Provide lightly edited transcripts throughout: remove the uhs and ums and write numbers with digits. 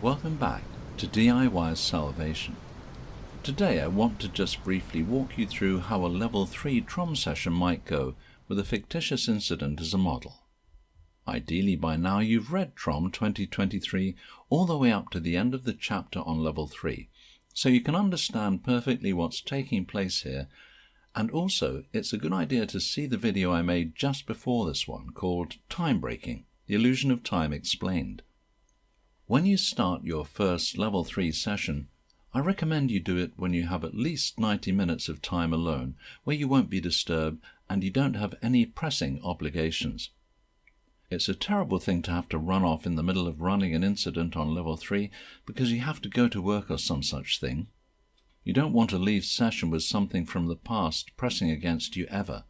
Welcome back to DIY's Salvation. Today I want to just briefly walk you through how a level 3 TROM session might go with a fictitious incident as a model. Ideally by now you've read TROM 2023 all the way up to the end of the chapter on level 3, so you can understand perfectly what's taking place here, and also it's a good idea to see the video I made just before this one called Timebreaking, the illusion of time explained. When you start your first level 3 session, I recommend you do it when you have at least 90 minutes of time alone, where you won't be disturbed and you don't have any pressing obligations. It's a terrible thing to have to run off in the middle of running an incident on level 3 because you have to go to work or some such thing. You don't want to leave session with something from the past pressing against you ever.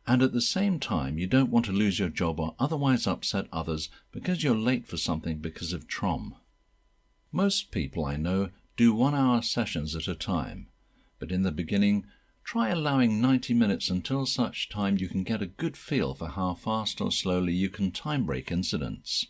And at the same time, you don't want to lose your job or otherwise upset others because you're late for something because of TROM. Most people I know do 1-hour sessions at a time, but in the beginning, try allowing 90 minutes until such time you can get a good feel for how fast or slowly you can time break incidents.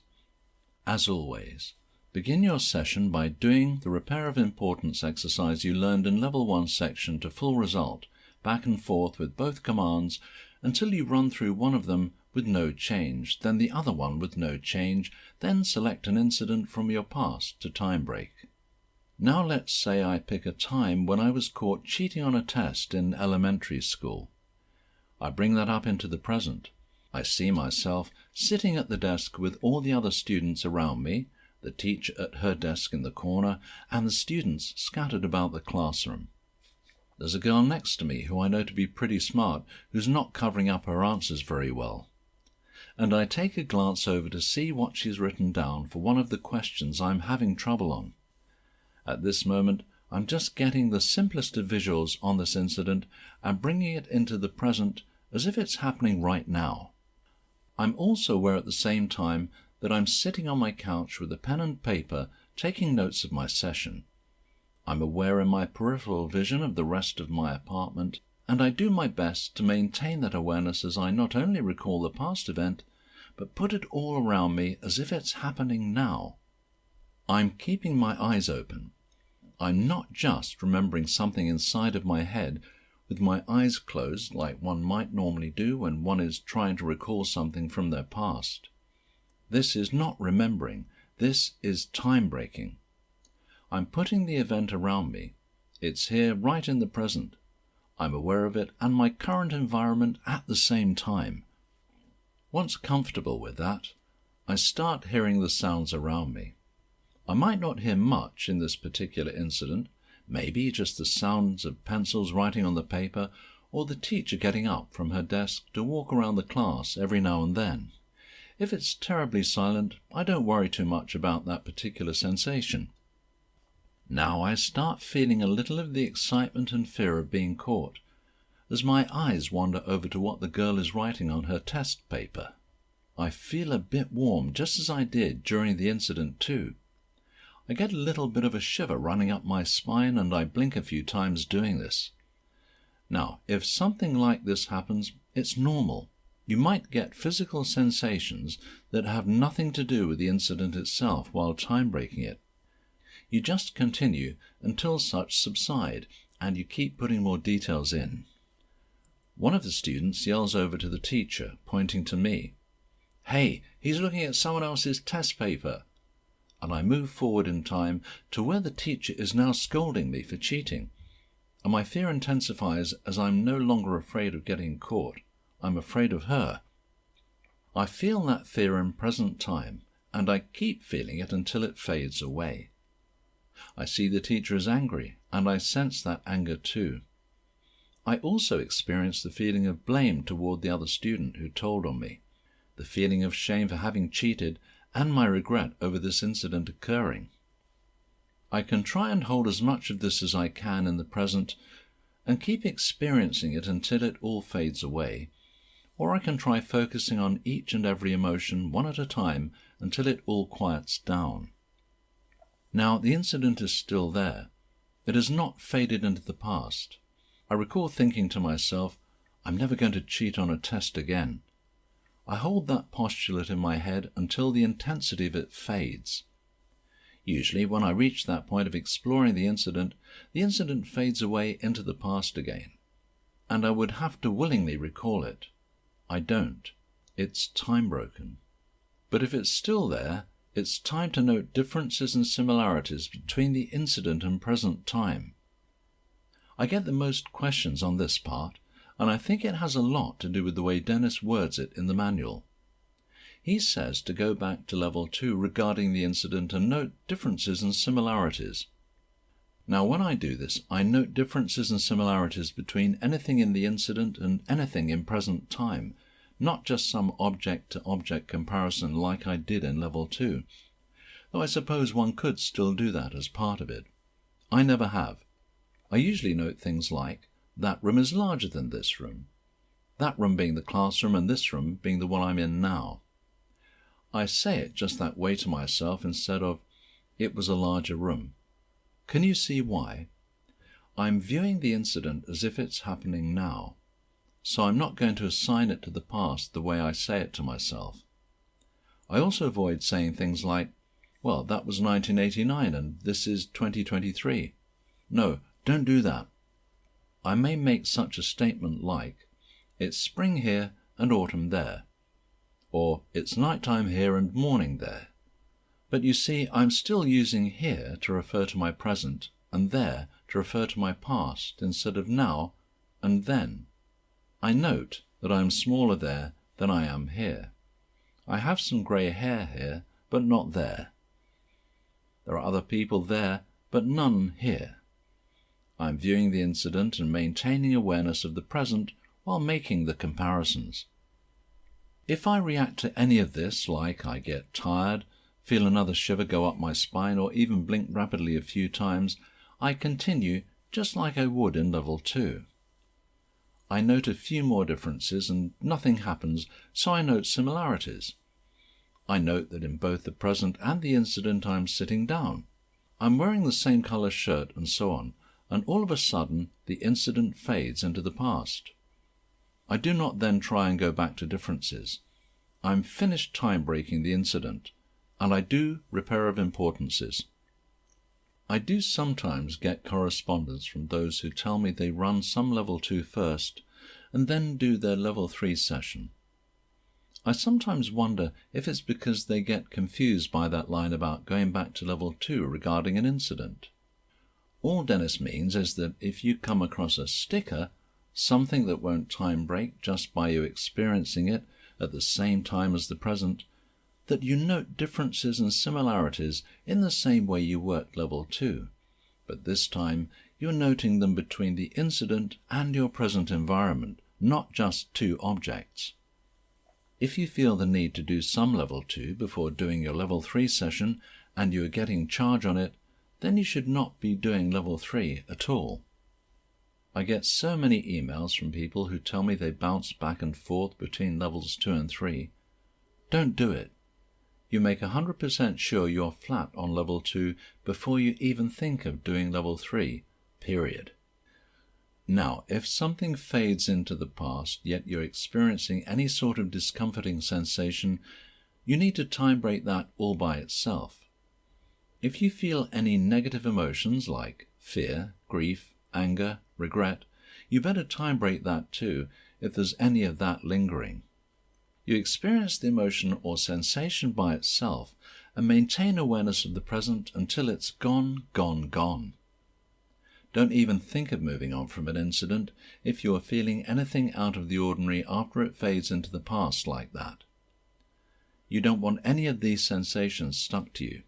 As always, begin your session by doing the repair of importance exercise you learned in level 1 section to full result, back and forth with both commands, until you run through one of them with no change, then the other one with no change, then select an incident from your past to time break. Now let's say I pick a time when I was caught cheating on a test in elementary school. I bring that up into the present. I see myself sitting at the desk with all the other students around me, the teacher at her desk in the corner, and the students scattered about the classroom. There's a girl next to me who I know to be pretty smart, who's not covering up her answers very well. And I take a glance over to see what she's written down for one of the questions I'm having trouble on. At this moment, I'm just getting the simplest of visuals on this incident and bringing it into the present as if it's happening right now. I'm also aware at the same time that I'm sitting on my couch with a pen and paper taking notes of my session. I'm aware in my peripheral vision of the rest of my apartment, and I do my best to maintain that awareness as I not only recall the past event, but put it all around me as if it's happening now. I'm keeping my eyes open. I'm not just remembering something inside of my head with my eyes closed like one might normally do when one is trying to recall something from their past. This is not remembering, this is time breaking. I'm putting the event around me. It's here right in the present. I'm aware of it and my current environment at the same time. Once comfortable with that, I start hearing the sounds around me. I might not hear much in this particular incident, maybe just the sounds of pencils writing on the paper or the teacher getting up from her desk to walk around the class every now and then. If it's terribly silent, I don't worry too much about that particular sensation. Now I start feeling a little of the excitement and fear of being caught, as my eyes wander over to what the girl is writing on her test paper. I feel a bit warm, just as I did during the incident too. I get a little bit of a shiver running up my spine and I blink a few times doing this. Now, if something like this happens, it's normal. You might get physical sensations that have nothing to do with the incident itself while time breaking it. You just continue until such subside, and you keep putting more details in. One of the students yells over to the teacher, pointing to me, "Hey, he's looking at someone else's test paper." And I move forward in time to where the teacher is now scolding me for cheating, and my fear intensifies as I'm no longer afraid of getting caught. I'm afraid of her. I feel that fear in present time, and I keep feeling it until it fades away. I see the teacher is angry, and I sense that anger too. I also experience the feeling of blame toward the other student who told on me, the feeling of shame for having cheated, and my regret over this incident occurring. I can try and hold as much of this as I can in the present and keep experiencing it until it all fades away, or I can try focusing on each and every emotion one at a time until it all quiets down. Now, the incident is still there. It has not faded into the past. I recall thinking to myself, I'm never going to cheat on a test again. I hold that postulate in my head until the intensity of it fades. Usually, when I reach that point of exploring the incident fades away into the past again, and I would have to willingly recall it. I don't. It's time broken. But if it's still there, it's time to note differences and similarities between the incident and present time. I get the most questions on this part, and I think it has a lot to do with the way Dennis words it in the manual. He says to go back to level 2 regarding the incident and note differences and similarities. Now, when I do this, I note differences and similarities between anything in the incident and anything in present time, not just some object-to-object comparison like I did in level 2, though I suppose one could still do that as part of it. I never have. I usually note things like, that room is larger than this room, that room being the classroom and this room being the one I'm in now. I say it just that way to myself instead of, it was a larger room. Can you see why? I'm viewing the incident as if it's happening now, so I'm not going to assign it to the past the way I say it to myself. I also avoid saying things like, well, that was 1989 and this is 2023. No, don't do that. I may make such a statement like, it's spring here and autumn there, or it's nighttime here and morning there. But you see, I'm still using here to refer to my present and there to refer to my past instead of now and then. I note that I am smaller there than I am here. I have some grey hair here, but not there. There are other people there, but none here. I am viewing the incident and maintaining awareness of the present while making the comparisons. If I react to any of this, like I get tired, feel another shiver go up my spine, or even blink rapidly a few times, I continue just like I would in level 2. I note a few more differences and nothing happens, so I note similarities. I note that in both the present and the incident I'm sitting down. I'm wearing the same colour shirt and so on, and all of a sudden the incident fades into the past. I do not then try and go back to differences. I'm finished time-breaking the incident, and I do repair of importances. I do sometimes get correspondence from those who tell me they run some level 2 first, and then do their level 3 session. I sometimes wonder if it's because they get confused by that line about going back to level 2 regarding an incident. All Dennis means is that if you come across a sticker, something that won't time break just by you experiencing it at the same time as the present, that you note differences and similarities in the same way you worked level 2, but this time you're noting them between the incident and your present environment, not just two objects. If you feel the need to do some level 2 before doing your level 3 session and you are getting charge on it, then you should not be doing level 3 at all. I get so many emails from people who tell me they bounce back and forth between levels 2 and 3. Don't do it. You make 100% sure you're flat on level 2 before you even think of doing level 3, period. Now, if something fades into the past, yet you're experiencing any sort of discomforting sensation, you need to time break that all by itself. If you feel any negative emotions like fear, grief, anger, regret, you better time break that too if there's any of that lingering. You experience the emotion or sensation by itself and maintain awareness of the present until it's gone, gone, gone. Don't even think of moving on from an incident if you are feeling anything out of the ordinary after it fades into the past like that. You don't want any of these sensations stuck to you.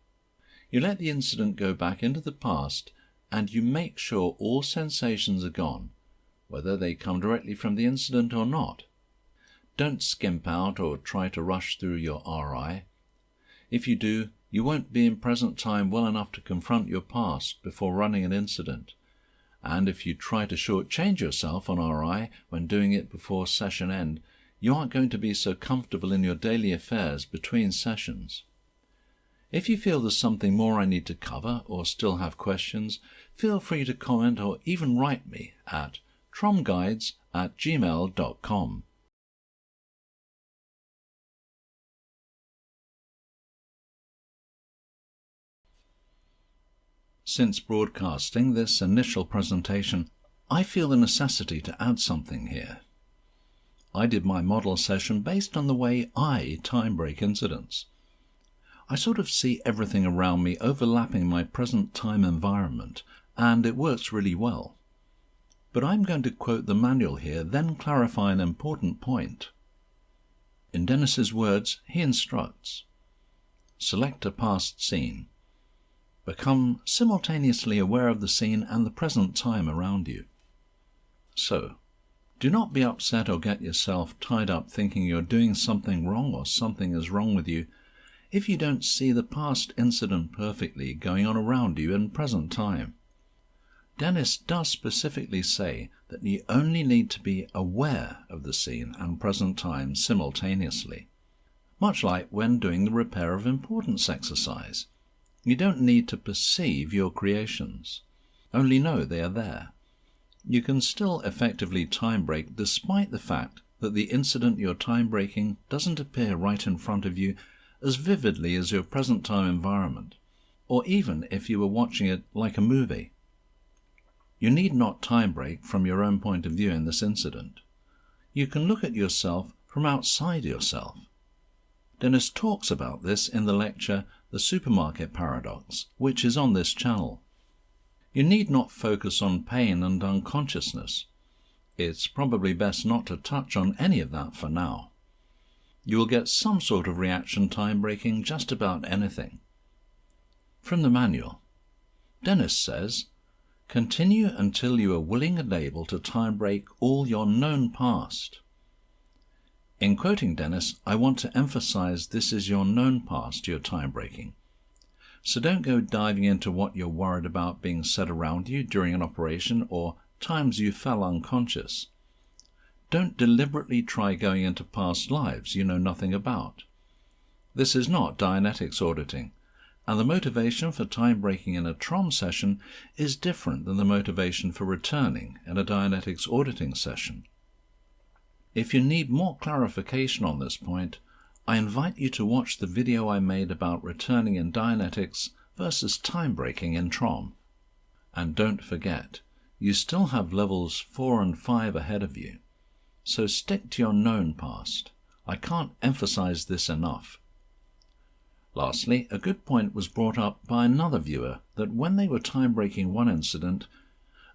You let the incident go back into the past and you make sure all sensations are gone, whether they come directly from the incident or not. Don't skimp out or try to rush through your RI. If you do, you won't be in present time well enough to confront your past before running an incident. And if you try to shortchange yourself on RI when doing it before session end, you aren't going to be so comfortable in your daily affairs between sessions. If you feel there's something more I need to cover or still have questions, feel free to comment or even write me at tromguides@gmail.com. Since broadcasting this initial presentation, I feel the necessity to add something here. I did my model session based on the way I time break incidents. I sort of see everything around me overlapping my present time environment, and it works really well. But I'm going to quote the manual here, then clarify an important point. In Dennis's words, he instructs, select a past scene. Become simultaneously aware of the scene and the present time around you. So, do not be upset or get yourself tied up thinking you're doing something wrong or something is wrong with you if you don't see the past incident perfectly going on around you in present time. Dennis does specifically say that you only need to be aware of the scene and present time simultaneously, much like when doing the repair of importance exercise. You don't need to perceive your creations, only know they are there. You can still effectively time break despite the fact that the incident you're time breaking doesn't appear right in front of you as vividly as your present time environment, or even if you were watching it like a movie. You need not time break from your own point of view in this incident. You can look at yourself from outside yourself. Dennis talks about this in the lecture The Supermarket Paradox, which is on this channel. You need not focus on pain and unconsciousness. It's probably best not to touch on any of that for now. You will get some sort of reaction time breaking just about anything. From the manual, Dennis says, continue until you are willing and able to time break all your known past. In quoting Dennis, I want to emphasize this is your known past you're time breaking. So don't go diving into what you're worried about being said around you during an operation or times you fell unconscious. Don't deliberately try going into past lives you know nothing about. This is not Dianetics auditing, and the motivation for time breaking in a TROM session is different than the motivation for returning in a Dianetics auditing session. If you need more clarification on this point, I invite you to watch the video I made about returning in Dianetics versus time breaking in TROM. And don't forget, you still have levels 4 and 5 ahead of you. So stick to your known past. I can't emphasize this enough. Lastly, a good point was brought up by another viewer that when they were time breaking one incident,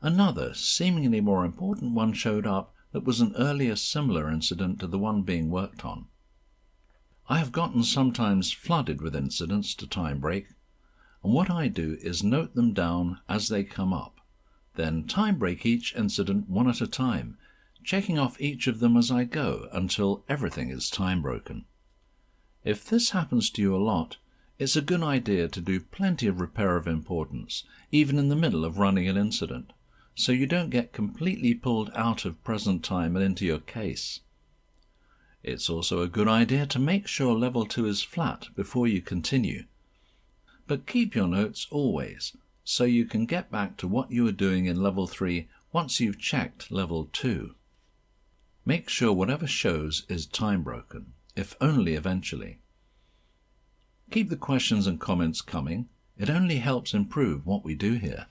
another, seemingly more important one showed up that was an earlier similar incident to the one being worked on. I have gotten sometimes flooded with incidents to time break, and what I do is note them down as they come up, then time break each incident one at a time, checking off each of them as I go until everything is time broken. If this happens to you a lot, it's a good idea to do plenty of repair of importance, even in the middle of running an incident, so you don't get completely pulled out of present time and into your case. It's also a good idea to make sure level 2 is flat before you continue. But keep your notes always, so you can get back to what you were doing in level 3 once you've checked level 2. Make sure whatever shows is time broken, if only eventually. Keep the questions and comments coming. It only helps improve what we do here.